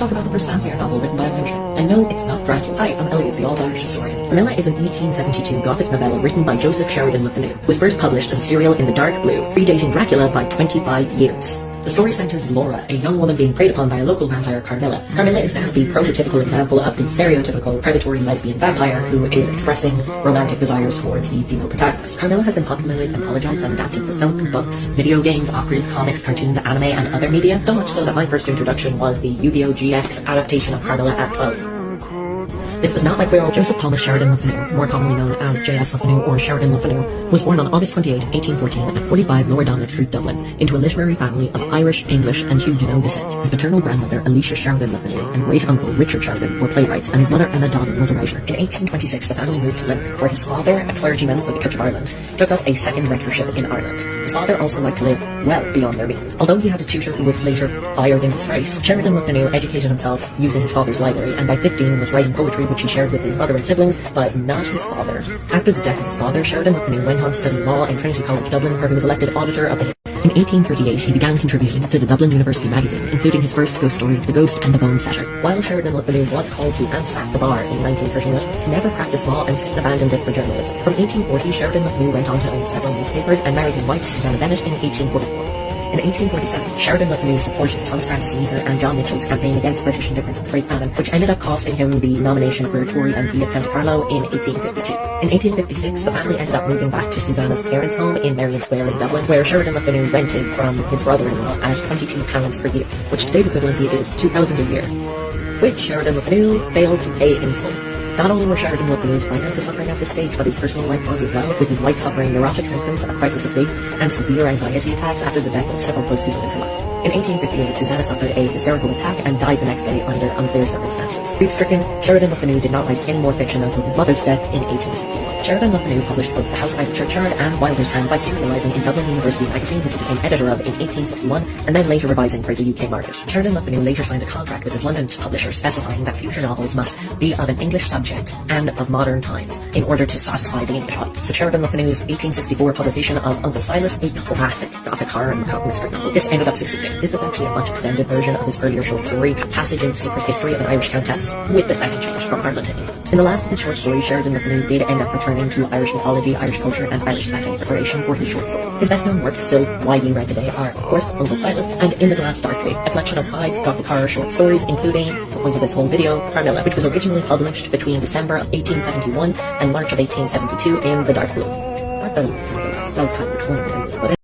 talk about the first vampire novel written by a Irishman. And no, it's not Dracula. Hi, I'm Elliot, the All-Irish historian. Carmilla is an 1872 Gothic novella written by Joseph Sheridan Le Fanu, was first published as a serial in the Dark Blue, predating Dracula by 25 years. The story centers Laura, a young woman being preyed upon by a local vampire, Carmilla. Carmilla is now the prototypical example of the stereotypical predatory lesbian vampire who is expressing romantic desires towards the female protagonist. Carmilla has been popularly anthologized and adapted for film, books, video games, operas, comics, cartoons, anime, and other media, so much so that my first introduction was the Yu-Gi-Oh! GX adaptation of Carmilla at 12. This was not my queer. Joseph Thomas Sheridan Le Fanu, more commonly known as J.S. Le Fanu or Sheridan Le Fanu, was born on August 28, 1814 at 45 Lower Dominic Street, Dublin, into a literary family of Irish, English, and Huguenot descent. His paternal grandmother, Alicia Sheridan Le Fanu, and great-uncle, Richard Sheridan, were playwrights, and his mother, Emma Dobbin, was a writer. In 1826, the family moved to Limerick, where his father, a clergyman for the Church of Ireland, took up a second rectorship in Ireland. His father also liked to live well beyond their means. Although he had a tutor who was later fired in disgrace, Sheridan Le Fanu educated himself using his father's library, and by 15 was writing poetry which he shared with his brother and siblings, but not his father. After the death of his father, Sheridan Le Fanu went on to study law in Trinity College, Dublin, where he was elected auditor of the in 1838, he began contributing to the Dublin University magazine, including his first ghost story, The Ghost and the Bone Setter. While Sheridan Le Fanu was called to and sacked the bar in 1939, he never practiced law and soon abandoned it for journalism. From 1840, Sheridan Le Fanu went on to own several newspapers and married his wife, Susanna Bennett, in 1844. In 1847, Sheridan Le Fanu supported Thomas Francis Meagher and John Mitchell's campaign against British indifference at the Great Famine, which ended up costing him the nomination for Tory MP of County Carlow in 1852. In 1856, the family ended up moving back to Susanna's parents' home in Marion Square in Dublin, where Sheridan Le Fanu rented from his brother-in-law at £22 per year, which today's equivalency is £2,000 a year, which Sheridan Le Fanu failed to pay in full. Not only were Sheridan Le Fanu's finances suffering at this stage, but his personal life was as well, with his wife suffering neurotic symptoms, a crisis of faith, and severe anxiety attacks after the death of several close people in her life. In 1858, Susanna suffered a hysterical attack and died the next day under unclear circumstances. Grief-stricken, Sheridan Le Fanu did not write any more fiction until his mother's death in 1861. Sheridan Le Fanu published both The House by the Churchyard and Wilder's Hand by serializing in Dublin University magazine, which he became editor of in 1861, and then later revising for the UK market. Sheridan Le Fanu later signed a contract with his London publisher specifying that future novels must be of an English subject and of modern times in order to satisfy the English audience. So Sheridan Le Fanu's 1864 publication of Uncle Silas, a classic Gothic horror and cotton mystery novel, this ended up succeeding. This was actually a much extended version of his earlier short story, Passage into Secret History of an Irish Countess, with the second change from Ireland to England. In the last of his short stories, Sheridan Le Fanu did end up returning to Irish mythology, Irish culture, and Irish setting preparation for his short stories. His best-known works, still widely read today, are, of course, Uncle Silas and In the Glass Darkly, a collection of 5 Gothic horror short stories, including, the point of this whole video, Carmilla, which was originally published between December of 1871 and March of 1872 in the Dark Blue. That was kind of explained, but